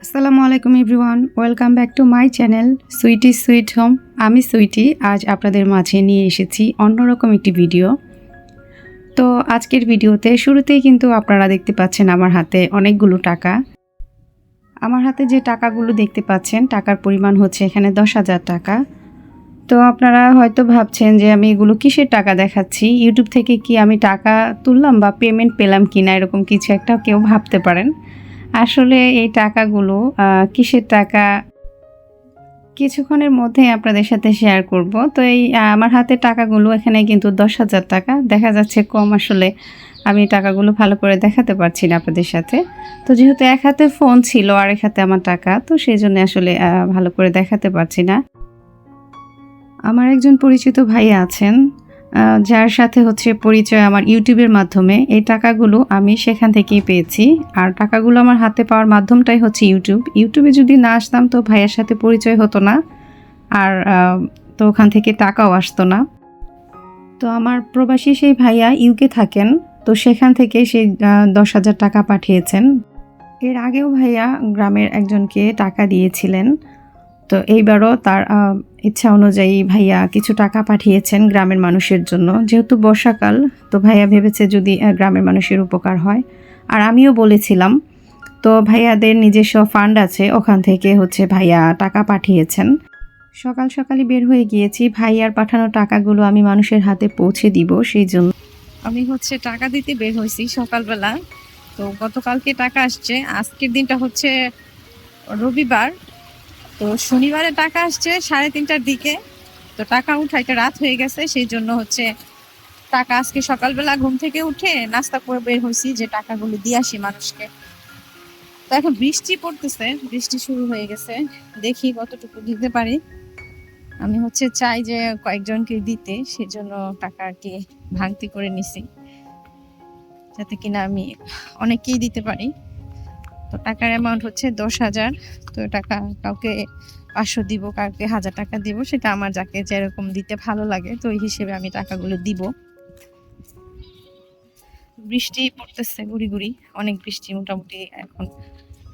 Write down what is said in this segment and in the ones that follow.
আসসালামু আলাইকুম everyone, welcome back to my channel Sweety sweet home. আমি সুইটি আজ আপনাদের মাঝে নিয়ে এসেছি অন্যরকম একটি ভিডিও। তো আজকের ভিডিওতে শুরুতেই কিন্তু আপনারা দেখতে পাচ্ছেন আমার হাতে অনেকগুলো টাকা। আমার হাতে যে টাকাগুলো দেখতে পাচ্ছেন টাকার পরিমাণ হচ্ছে এখানে 10,000 টাকা। তো আপনারা হয়তো ভাবছেন যে আমি এগুলো কিসের টাকা দেখাচ্ছি, ইউটিউব থেকে কি আমি টাকা তুললাম বা পেমেন্ট পেলাম কিনা, এরকম কিছু একটা কেউ ভাবতে পারেন। আসলে এই টাকাগুলো কিসের টাকা কিছুক্ষণের মধ্যে আপনাদের সাথে শেয়ার করব। তো এই আমার হাতে টাকাগুলো এখানে কিন্তু 10,000 টাকা দেখা যাচ্ছে কম। আসলে আমি টাকাগুলো ভালো করে দেখাতে পারছি না আপনাদের সাথে। তো যেহেতু এক হাতে ফোন ছিল আর এক হাতে আমার টাকা, তো সেই জন্য আসলে ভালো করে দেখাতে পারছি না। আমার একজন পরিচিত ভাই আছেন যার সাথে হচ্ছে পরিচয় আমার ইউটিউবের মাধ্যমে। এই টাকাগুলো আমি সেখান থেকেই পেয়েছি, আর টাকাগুলো আমার হাতে পাওয়ার মাধ্যমটাই হচ্ছে ইউটিউবে যদি না আসতাম তো ভাইয়ের সাথে পরিচয় হতো না, আর তো ওখান থেকে টাকাও আসতো না। তো আমার প্রবাসী সেই ভাইয়া ইউকে থাকেন, তো সেখান থেকে সেই 10,000 টাকা পাঠিয়েছেন। এর আগেও ভাইয়া গ্রামের একজনকে টাকা দিয়েছিলেন। তো এইবারও তার ইচ্ছা অনুযায়ী ভাইয়া কিছু টাকা পাঠিয়েছেন গ্রামের মানুষের জন্য। যেহেতু বর্ষাকাল, তো ভাইয়া ভেবেছে যদি গ্রামের মানুষের উপকার হয়। আর আমিও বলেছিলাম, তো ভাইয়াদের নিজস্ব ফান্ড আছে, ওখান থেকে হচ্ছে ভাইয়া টাকা পাঠিয়েছেন। সকাল সকালই বের হয়ে গিয়েছি, ভাইয়ার পাঠানো টাকাগুলো আমি মানুষের হাতে পৌঁছে দিব, সেই জন্য আমি হচ্ছে টাকা দিতে বের হয়েছি সকালবেলা। তো গতকালকে টাকা আসছে, আজকের দিনটা হচ্ছে রবিবার। তো শনিবারে টাকা আসছে 3:30টার দিকে। তো টাকা উঠাইতে রাত হয়ে গেছে, সেই জন্য হচ্ছে টাকা আজকে সকালবেলা ঘুম থেকে উঠে নাস্তা করে বের হয়েছি যে টাকাগুলো দিয়ে আসি মানুষকে। তো এখন বৃষ্টি পড়তেছে, বৃষ্টি শুরু হয়ে গেছে, দেখি কতটুকু দিতে পারি। আমি হচ্ছে চাই যে কয়েকজনকে দিতে, সেজন্য টাকা আর কি ভাঙতি করে নিছি যাতে কিনা আমি অনেককেই দিতে পারি। তো টাকার অ্যামাউন্ট হচ্ছে 10,000। তো টাকা কাউকে 500 দিব, কাউকে 1,000 টাকা দিব, সেটা আমার যাকে যেরকম দিতে ভালো লাগে, তো ওই হিসেবে আমি টাকাগুলো দিব। বৃষ্টি পড়তেছে গুড়ি গুড়ি, অনেক বৃষ্টি মোটামুটি এখন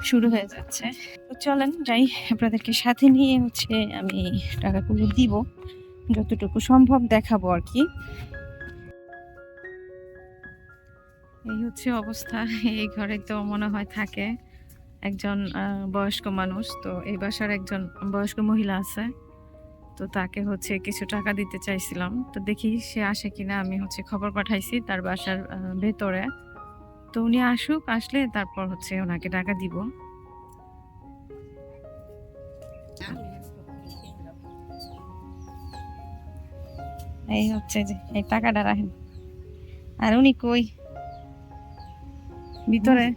শুরু হয়ে যাচ্ছে। তো চলেন যাই, আপনাদেরকে সাথে নিয়ে হচ্ছে আমি টাকাগুলো দিব, যতটুকু সম্ভব দেখাবো আর কি। এই হচ্ছে অবস্থা। এই ঘরে তো মনে হয় থাকে একজন বয়স্ক মানুষ। তো এই বাসার একজন বয়স্ক মহিলা আছে, তো তাকে হচ্ছে কিছু টাকা দিতে চাইছিলাম। তো দেখি সে আসে কিনা। আমি হচ্ছে খবর পাঠাইছি তার বাসার ভেতরে। তো উনি আসুক, আসলে তারপর হচ্ছে ওনাকে টাকা দিব। এই হচ্ছে যে এই টাকাটা রাখেন। আর উনি কই? ভিতরে?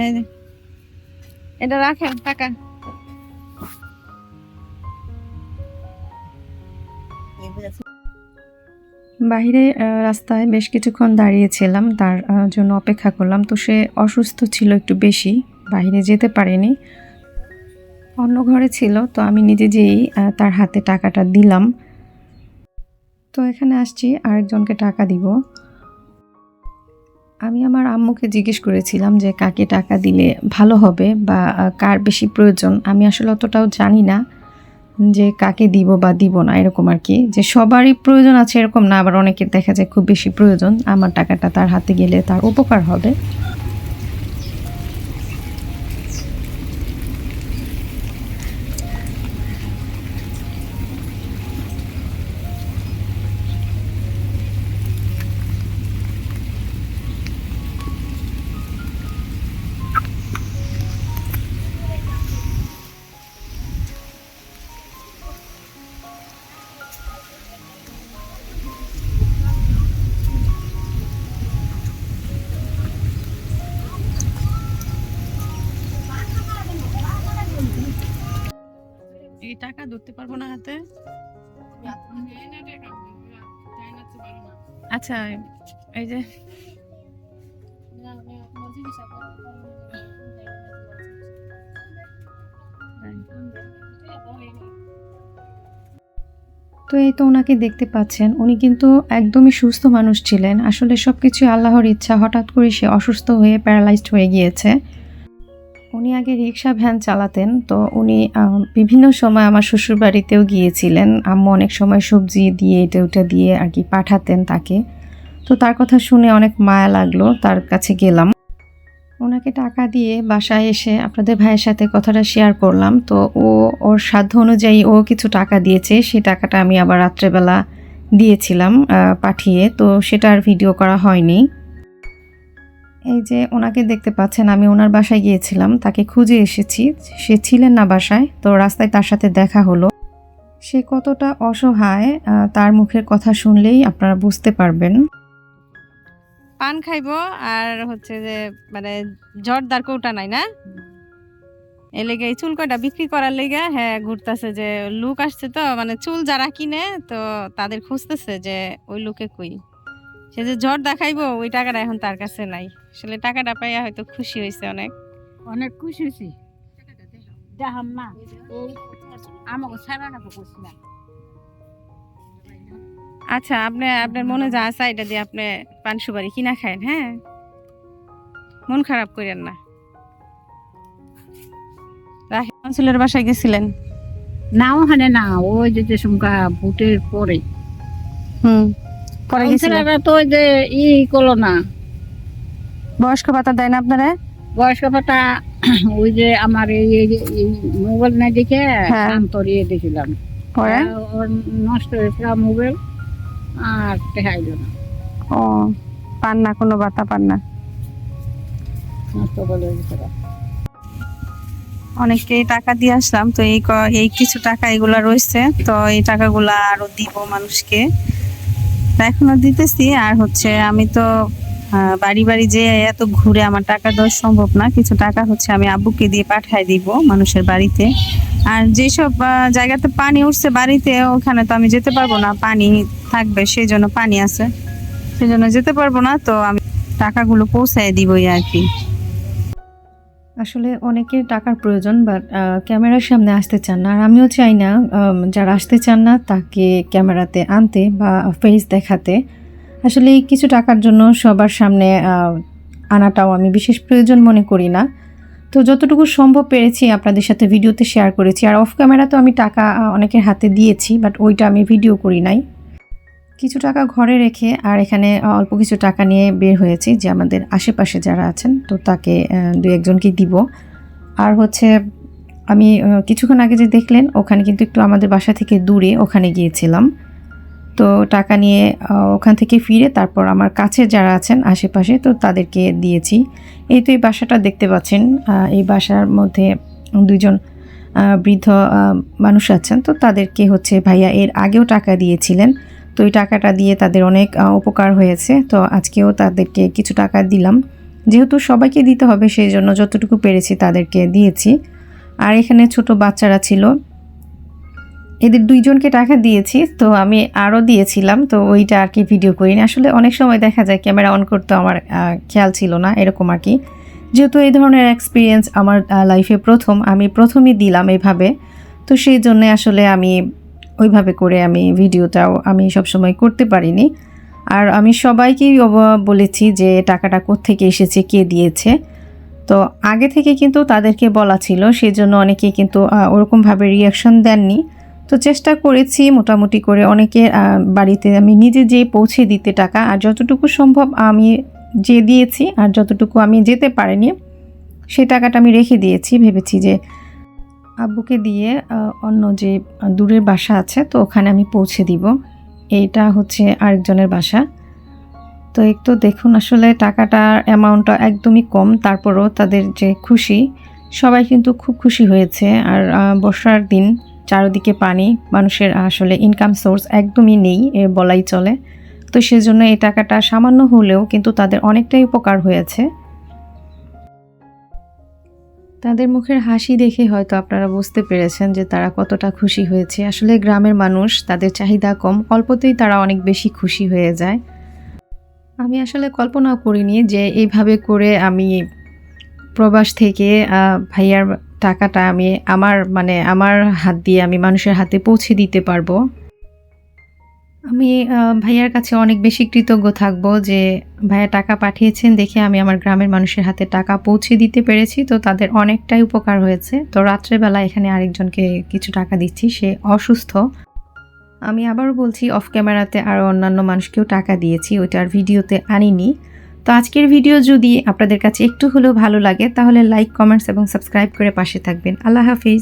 এই যে, এটা রাখেন টাকা। বাহিরে রাস্তায় বেশ কিছুক্ষণ দাঁড়িয়েছিলাম, তার জন্য অপেক্ষা করলাম। তো সে অসুস্থ ছিল একটু বেশি, বাইরে যেতে পারেনি, অন্য ঘরে ছিল। তো আমি নিজে যেই তার হাতে টাকাটা দিলাম। তো এখানে আসছি আরেকজনকে টাকা দিব। আমি আমার আম্মুকে জিজ্ঞেস করেছিলাম যে কাকে টাকা দিলে ভালো হবে বা কার বেশি প্রয়োজন। আমি আসলে অতটাও জানি না যে কাকে দিব বা দিব না, এরকম আর কি। যে সবারই প্রয়োজন আছে এরকম না, আবার অনেকের দেখা যায় খুব বেশি প্রয়োজন, আমার টাকাটা তার হাতে গেলে তার উপকার হবে। এই টাকা ধরতে পারবো না হাতে। আচ্ছা, এই যে তো এই তো ওনাকে দেখতে পাচ্ছেন, উনি কিন্তু একদমই সুস্থ মানুষ ছিলেন। আসলে সব কিছুই আল্লাহর ইচ্ছা, হঠাৎ করে সে অসুস্থ হয়ে প্যারালাইজড হয়ে গিয়েছে। উনি আগে রিক্সা ভ্যান চালাতেন, তো উনি বিভিন্ন সময় আমার শ্বশুরবাড়িতেও গিয়েছিলেন। আম্মু অনেক সময় সবজি দিয়ে এটা ওটা দিয়ে আর কি পাঠাতেন তাকে। তো তার কথা শুনে অনেক মায়া লাগলো, তার কাছে গেলাম। ওনাকে টাকা দিয়ে বাসায় এসে আপনাদের ভাইয়ের সাথে কথাটা শেয়ার করলাম। তো ওর সাধ্য অনুযায়ী ও কিছু টাকা দিয়েছে, সেই টাকাটা আমি আবার রাত্রেবেলা দিয়েছিলাম পাঠিয়ে, তো সেটা আর ভিডিও করা হয়নি। এই যে ওনাকে দেখতে পাচ্ছেন, আমি ওনার বাসায় গিয়েছিলাম, তাকে খুঁজে এসেছি, সে ছিলেন না বাসায়। তো রাস্তায় তার সাথে দেখা হলো। সে কতটা অসহায় তার মুখের কথা শুনলেই আপনারা বুঝতে পারবেন। পান খাইবো আর হচ্ছে যে মানে জর্দার কৌটা নাই না, এই লেগে এই চুল কয়টা বিক্রি করার লেগে হ্যাঁ ঘুরতেছে, যে লুক আসছে তো মানে চুল যারা কিনে তো তাদের খুঁজতেছে যে ওই লুকে কই, সে যে জর্দা খাইবো ওই টাকাটা এখন তার কাছে নাই। আসলে টাকাটা পাইয়া হয়তো খুশি হয়েছে, অনেক অনেক খুশি হয়েছি। দেখাম না আমাকে সারা না করছি না। আচ্ছা, আপনার মনে যা আছে এটা দিয়ে আপনি পান সুপারি কিনা খায়েন, হ্যাঁ মন খারাপ করেন না। কাউন্সিলর বাসায় গেছিলেন? না ওখানে না, ওই যে সংখ্যা ভোটের পরে পরে গেছিলেন। তো ওই যে করলো না, বয়স্ক ভাতা দেয় না আপনারা? বয়স্ক ভাতা ওই যে আমার এই মোবাইল না দেখে আন্তরিয়ে দেখছিলাম, পরে ওর নষ্ট হয়েছিল মোবাইল আর দেখাইল না। ও পান না, কোনো ভাতা পান না? নষ্ট করে অনেককেই টাকা দিয়ে আসলাম, তো এই কিছু টাকা এগুলা রয়েছে, তো এই টাকাগুলা আরো দিব মানুষকে, এখনো দিতেছি। আর হচ্ছে আমি তো বাড়ি বাড়ি যে এত ঘুরে আমার টাকা দেওয়া সম্ভব না, কিছু টাকা হচ্ছে আমি আব্বুকে দিয়ে পাঠায় দিব মানুষের বাড়িতে। আর যেসব জায়গাতে পানি উঠছে বাড়িতে, ওখানে তো আমি যেতে পারবো না, পানি থাকবে, সেই জন্য পানি আছে, সেই জন্য যেতে পারবো না, তো আমি টাকাগুলো পৌঁছায় দিবই আর কি। আসলে অনেকের টাকার প্রয়োজন, বাট ক্যামেরার সামনে আসতে চান না, আর আমিও চাই না যারা আসতে চান না তাকে ক্যামেরাতে আনতে বা ফেস দেখাতে। আসলে কিছু টাকার জন্য সবার সামনে আনাটাও আমি বিশেষ প্রয়োজন মনে করি না। তো যতটুকু সম্ভব পেরেছি আপনাদের সাথে ভিডিওতে শেয়ার করেছি। আর অফ ক্যামেরা তো আমি টাকা অনেকের হাতে দিয়েছি, বাট ওইটা আমি ভিডিও করি নাই। কিছু টাকা ঘরে রেখে আর এখানে অল্প কিছু টাকা নিয়ে বের হয়েছি, যে আমাদের আশেপাশে যারা আছেন তো তাকে দু একজনকে দিব। আর হচ্ছে আমি কিছুক্ষণ আগে যে দেখলেন ওখানে কিন্তু একটু আমাদের বাসা থেকে দূরে, ওখানে গিয়েছিলাম। তো টাকা নিয়ে ওখান থেকে ফিরে তারপর আমার কাছে যারা আছেন আশেপাশে তো তাদেরকে দিয়েছি। এই তো এই বাসাটা দেখতে পাচ্ছেন, এই বাসার মধ্যে দুজন বৃদ্ধ মানুষ আছেন, তো তাদেরকে হচ্ছে ভাইয়া এর আগেও টাকা দিয়েছিলেন, তো এই টাকাটা দিয়ে তাদের অনেক উপকার হয়েছে। তো আজকেও তাদেরকে কিছু টাকা দিলাম, যেহেতু সবাইকে দিতে হবে সেই জন্য যতটুকু পেরেছি তাদেরকে দিয়েছি। আর এখানে ছোট বাচ্চারা ছিল, এদের দুইজনকে টাকা দিয়েছি, তো আমি আরও দিয়েছিলাম, তো ওইটা আর কি ভিডিও করিনি। আসলে অনেক সময় দেখা যায় ক্যামেরা অন করতে আমার খেয়াল ছিল না, এরকম আর কি। যেহেতু এই ধরনের এক্সপিরিয়েন্স আমার লাইফে প্রথম, আমি প্রথমই দিলাম এইভাবে, তো সেই জন্যে আসলে আমি ওইভাবে করে আমি ভিডিওটাও আমি সবসময় করতে পারিনি। আর আমি সবাইকেই বলেছি যে টাকাটা কোত্থেকে এসেছে, কে দিয়েছে। তো আগে থেকে কিন্তু তাদেরকে বলা ছিল, সেই জন্য অনেকেই কিন্তু ওরকমভাবে রিয়াকশন দেননি। তো চেষ্টা করেছি মোটামুটি করে অনেকে বাড়িতে আমি নিজে যেয়ে পৌঁছে দিতে টাকা, আর যতটুকু সম্ভব আমি যে দিয়েছি, আর যতটুকু আমি যেতে পারিনি সেই টাকাটা আমি রেখে দিয়েছি। ভেবেছি যে আব্বুকে দিয়ে অন্য যে দূরের বাসা আছে তো ওখানে আমি পৌঁছে দিব। এইটা হচ্ছে আরেকজনের বাসা। তো একটু দেখুন, আসলে টাকাটার অ্যামাউন্টটা একদমই কম, তারপরও তাদের যে খুশি, সবাই কিন্তু খুব খুশি হয়েছে। আর বর্ষার দিন, চারদিকে পানি, মানুষের আসলে ইনকাম সোর্স একদমই নেই এ বলাই চলে। তো সেজন্য এই টাকাটা সামান্য হলেও কিন্তু তাদের অনেকটাই উপকার হয়েছে। তাদের মুখের হাসি দেখে হয়তো আপনারা বুঝতে পেরেছেন যে তারা কতটা খুশি হয়েছে। আসলে গ্রামের মানুষ, তাদের চাহিদা কম, অল্পতেই তারা অনেক বেশি খুশি হয়ে যায়। আমি আসলে কল্পনাও করিনি যে এইভাবে করে আমি প্রবাস থেকে ভাইয়ার টাকাটা আমি আমার হাত দিয়ে আমি মানুষের হাতে পৌঁছে দিতে পারবো। আমি ভাইয়ার কাছে অনেক বেশি কৃতজ্ঞ থাকবো যে ভাইয়া টাকা পাঠিয়েছেন দেখে আমি আমার গ্রামের মানুষের হাতে টাকা পৌঁছে দিতে পেরেছি। তো তাদের অনেকটাই উপকার হয়েছে। তো রাত্রেবেলা এখানে আরেকজনকে কিছু টাকা দিচ্ছি, সে অসুস্থ। আমি আবারও বলছি, অফ ক্যামেরাতে আরও অন্যান্য মানুষকেও টাকা দিয়েছি, ওইটা আর ভিডিওতে আনিনি। তো আজকের ভিডিও যদি আপনাদের কাছে একটু হলেও ভালো লাগে তাহলে লাইক, কমেন্টস এবং সাবস্ক্রাইব করে পাশে থাকবেন। আল্লাহ হাফিজ।